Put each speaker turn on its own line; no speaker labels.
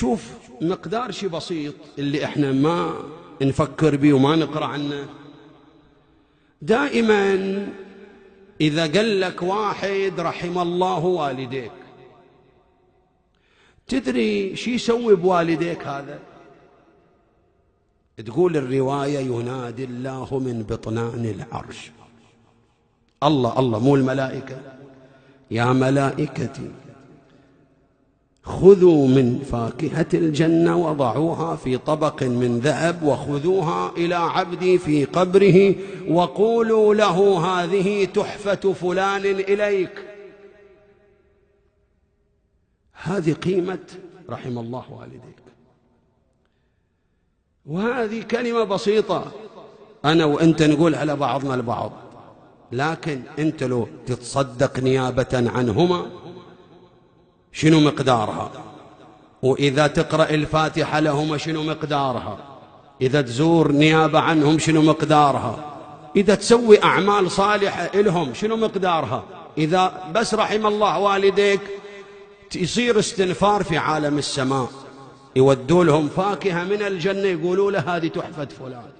شوف مقدار شيء بسيط اللي احنا ما نفكر به وما نقرأ عنه. دائما إذا قال لك واحد رحم الله والديك، تدري شي يسوي بوالديك هذا؟ تقول الرواية ينادي الله من بطنان العرش، الله مو الملائكة، يا ملائكتي خذوا من فاكهة الجنة وضعوها في طبق من ذهب وخذوها إلى عبدي في قبره وقولوا له هذه تحفة فلان إليك. هذه قيمة رحم الله والديك. وهذه كلمة بسيطة أنا وأنت نقول على بعضنا البعض، لكن أنت لو تتصدق نيابة عنهما شنو مقدارها؟ وإذا تقرأ الفاتحة لهما شنو مقدارها؟ إذا تزور نيابة عنهم شنو مقدارها؟ إذا تسوي أعمال صالحة لهم شنو مقدارها؟ إذا بس رحم الله والديك يصير استنفار في عالم السماء، يودوا لهم فاكهة من الجنة يقولوا له هذه تحفة فلان.